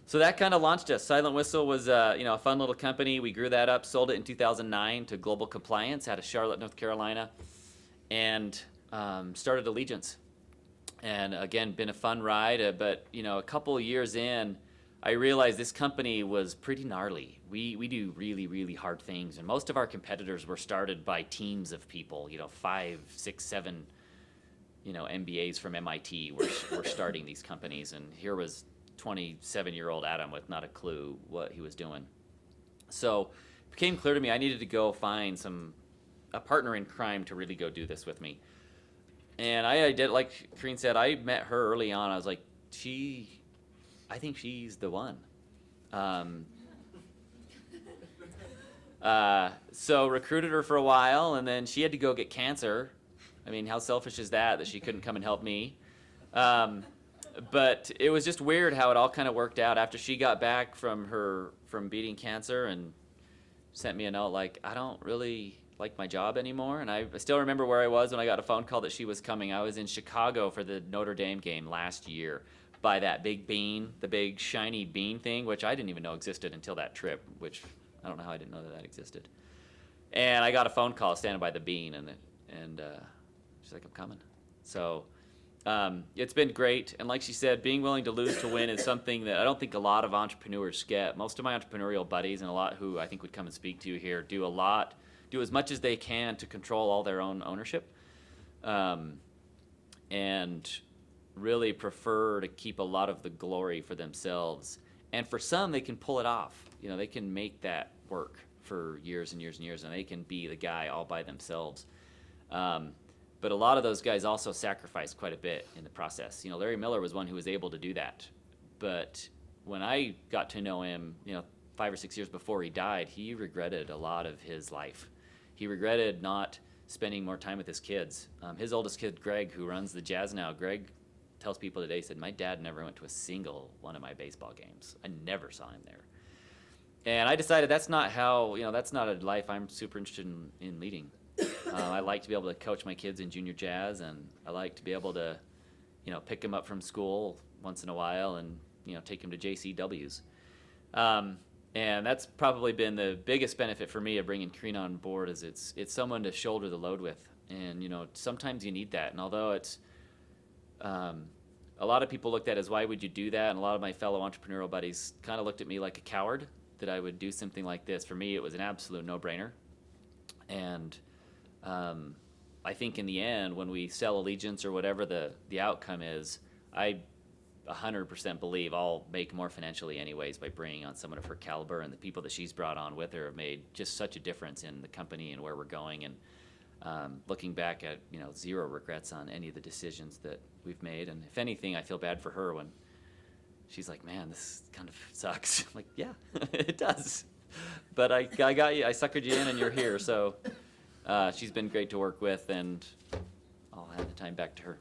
So that kind of launched us. Silent Whistle was, a fun little company. We grew that up, sold it in 2009 to Global Compliance out of Charlotte, North Carolina, and started Allegiance. And again, been a fun ride. But a couple of years in, I realized this company was pretty gnarly. We do really, really hard things, and most of our competitors were started by teams of people. 5, 6, 7, MBAs from MIT were starting these companies, and here was 27-year-old Adam with not a clue what he was doing. So it became clear to me I needed to go find a partner in crime to really go do this with me. And I did, like Kareen said, I met her early on. I was like, I think she's the one. So recruited her for a while, and then she had to go get cancer. I mean, how selfish is that she couldn't come and help me? But it was just weird how it all kind of worked out after she got back from beating cancer and sent me a note like, I don't really like my job anymore. And I still remember where I was when I got a phone call that she was coming. I was in Chicago for the Notre Dame game last year by that big bean, the big shiny bean thing, which I didn't even know existed until that trip, which I don't know how I didn't know that existed. And I got a phone call standing by the bean, and she's like, I'm coming. So it's been great. And like she said, being willing to lose to win is something that I don't think a lot of entrepreneurs get. Most of my entrepreneurial buddies, and a lot who I think would come and speak to you here, do as much as they can to control all their own ownership, and really prefer to keep a lot of the glory for themselves. And for some, they can pull it off. They can make that work for years and years and years, and they can be the guy all by themselves. But a lot of those guys also sacrifice quite a bit in the process. Larry Miller was one who was able to do that. But when I got to know him, 5 or 6 years before he died, he regretted a lot of his life. He regretted not spending more time with his kids. His oldest kid, Greg, who runs the Jazz now, Greg tells people today, said, my dad never went to a single one of my baseball games. I never saw him there. And I decided that's not that's not a life I'm super interested in leading. I like to be able to coach my kids in junior jazz, and I like to be able to, pick them up from school once in a while and, take them to JCWs. And that's probably been the biggest benefit for me of bringing Kareen on board, is it's someone to shoulder the load with. And, sometimes you need that. And although it's, a lot of people looked at it as, why would you do that? And a lot of my fellow entrepreneurial buddies kind of looked at me like a coward that I would do something like this. For me, it was an absolute no-brainer. And I think in the end, when we sell Allegiance or whatever the outcome is, I 100% believe I'll make more financially anyways by bringing on someone of her caliber, and the people that she's brought on with her have made just such a difference in the company and where we're going. And looking back at, zero regrets on any of the decisions that we've made. And if anything, I feel bad for her when she's like, man, this kind of sucks. I'm like, yeah, it does. But I got you. I suckered you in, and you're here. So she's been great to work with, and I'll hand the time back to her.